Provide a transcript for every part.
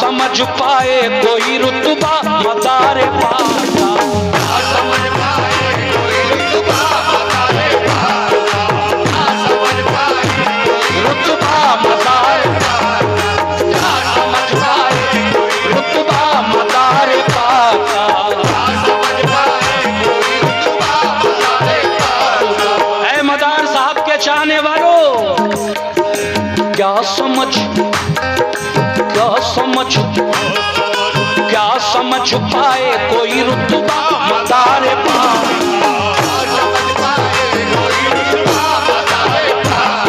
समझ पाए कोई रुतबा मदारे पाक का, समझ पाए कोई रुतबा मदारे पाक का, समझ पाए रुतबा मदारे पाक का, समझ पाए रुतबा मदारे पाक का, समझ पाए कोई रुतबा मदारे पाक का। ऐ मदार साहब के चाहने वालों, क्या समझ पाए कोई रुतबा मदारे पाक, समझ पाए कोई रुतबा मदारे पाक,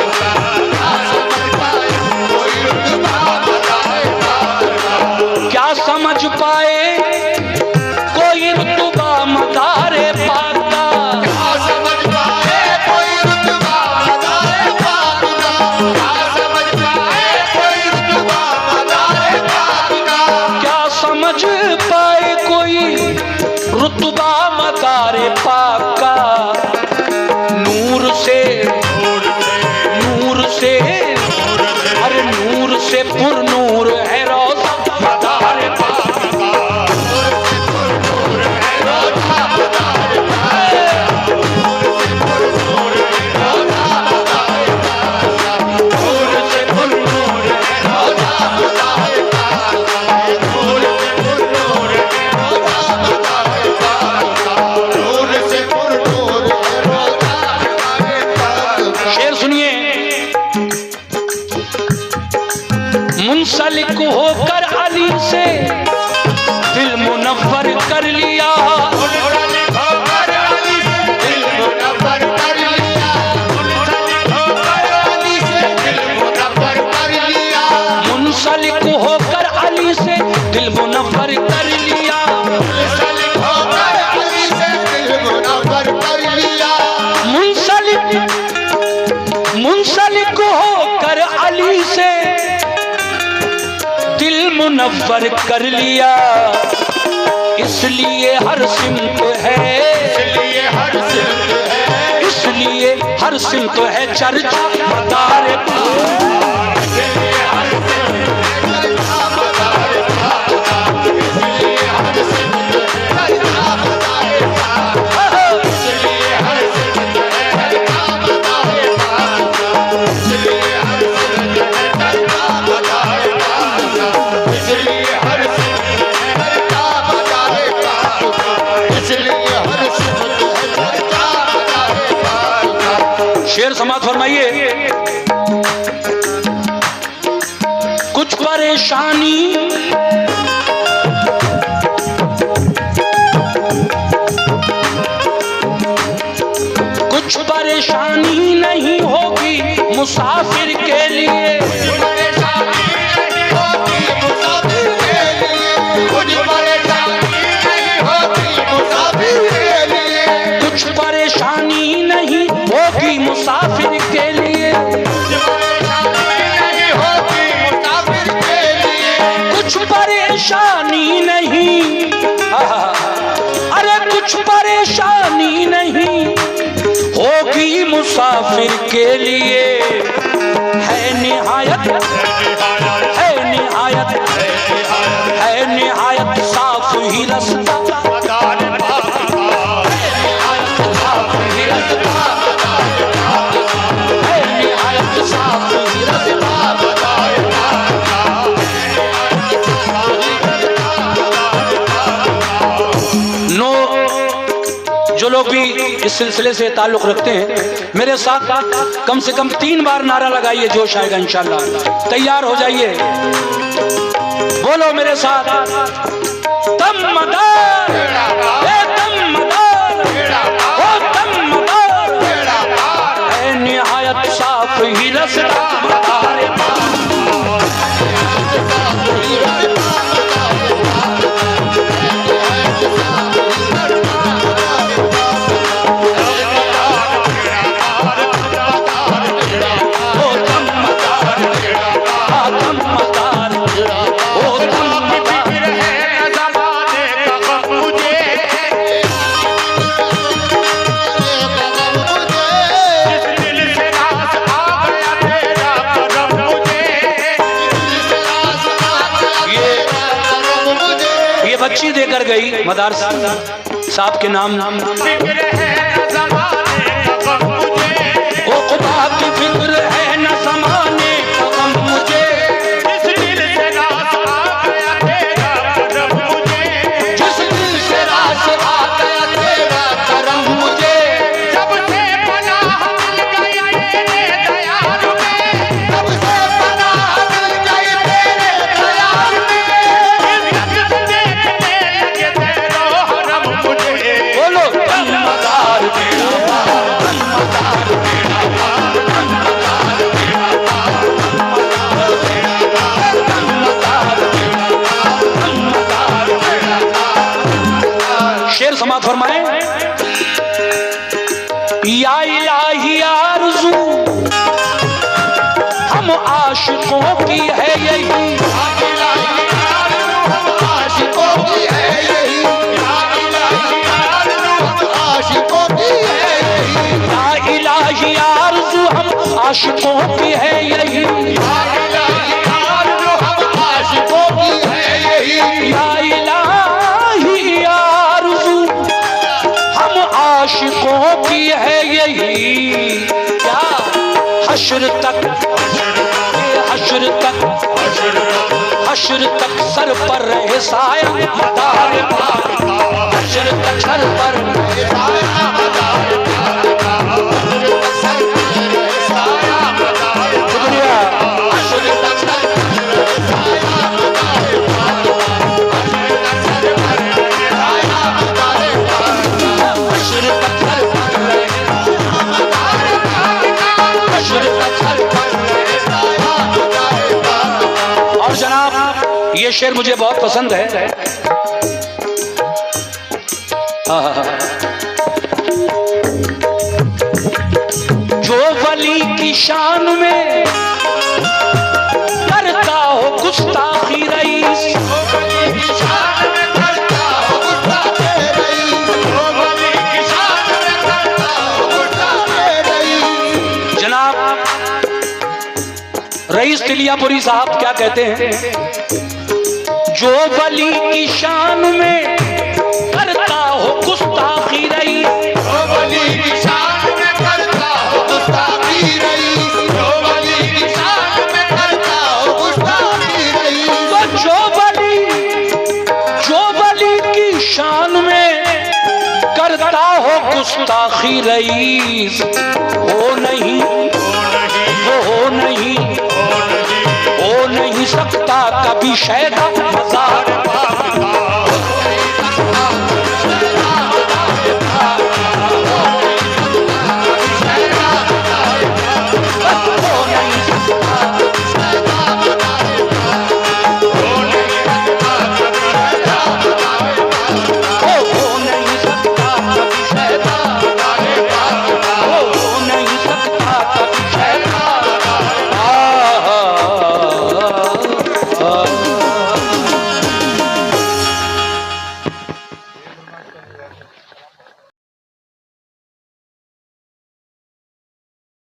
समझ पाए कोई रुतबा मदारे पाक। क्या समझ पाए कोई रुतबा मदारे पाक का, क्या समझ पाए कोई रुतबा मदारे पाक का, क्या समझ पाए कोई रुतबा मदारे पाक का। क्या समझ पाए कोई रुतबा मदारे पाक का, नूर से अरे नूर से पुरनूर है रोज़ा मदारे पाक का, मुंसलिक होकर अली से दिल मुनव्वर कर लिया, मुंसलिक होकर अली से दिल मुनव्वर कर लिया, मुंसलिक होकर अली से दिल मुनव्वर कर लिया, मुंसलिक होकर अली से दिल मुनव्वर कर लिया, मुंसलिक होकर अली से दिल मुनव्वर कर लिया, मुंसलिक होकर अली से दिल मुनव्वर कर लिया। इसलिए हर सिमत है, इसलिए हर सिमत है, इसलिए हर सिमत है चर्चा मदारे पाक, इसलिए हर सिमत है चर्चा मदारे पाक, इसलिए हर सिमत है चर्चा मदारे पाक, इसलिए हर सिमत है चर्चा मदारे पाक, इसलिए हर सिमत है चर्चा मदारे पाक, इसलिए हर सिमत है चर्चा मदारे पाक, इसलिए हर सिमत है चर्चा मदारे पाक। शेर समाप्त फरमाइए। कुछ परेशानी नहीं होगी मुसाफिर के लिए, कुछ परेशानी नहीं होगी मुसाफिर के लिए, कुछ परेशानी नहीं होगी मुसाफिर के लिए, कुछ परेशानी नहीं होगी मुसाफिर के लिए, कुछ परेशानी नहीं होगी मुसाफिर के लिए, कुछ परेशानी नहीं, अरे कुछ परेशानी नहीं होगी मुसाफिर के लिए। है निहायत, है निहायत, है निहायत साफ ही रास्ता मदारे पाक का, है निहायत साफ ही रास्ता मदारे पाक का, है निहायत साफ ही रास्ता मदारे पाक का, है निहायत साफ ही रास्ता मदारे पाक का। नो जो लोग भी इस सिलसिले से ताल्लुक़ रखते हैं मेरे साथ कम से कम 3 बार नारा लगाइए, जोश आएगा इंशाल्लाह। तैयार हो जाइए, बोलो मेरे साथ, दम मदार, दम मदार, ओ दम मदार, है निहायत साफ ही रास्ता मदारे पाक, बच्ची देकर गई मदार साहब के नाम। ओ खुदा की फिक्र है न ज़माने का गम मुझे, जिस दिल से रास आ गया तेरा करम मुझे, जिस दिल से रास आ गया तेरा करम मुझे, जब से पनाह मिल गई तेरे दयाल में, जब से पनाह मिल गई तेरे दयाल में, देखने लगे तेरा हरम मुझे। बोलो मदार तेरा शेर समाप्त फरमाए। या इलाही आरज़ू हम आशिकों की है यही, आशिकों की है यही, आशिकों की है यही, या इलाही आरज़ू हम आशिकों की है यही, आशिकों की है यही, या आशिकों की है यही। क्या हश्र तक, हश्र तक, हश्र तक सर पर रहे साया मदार पाक, हश्र तक सर पर रहे साया मदार पाक, शुक्रिया। हश्र तक सर पर रहे साया मदार पाक, और जनाब ये शेर मुझे बहुत पसंद है। जो वली की शान में करता हो गुस्ताखी रईस, रईस तिलियापुरी साहब क्या कहते हैं? जो वली की शान में करता हो गुस्ताखी रईस, जो वली की शान में करता हो गुस्ताखी रईस, जो वली की शान में करता हो गुस्ताखी रईस, तो जो वली की शान में करता हो गुस्ताखी रईस, हो नहीं, हो नहीं, हो नहीं सकता कभी शैदा मज़ार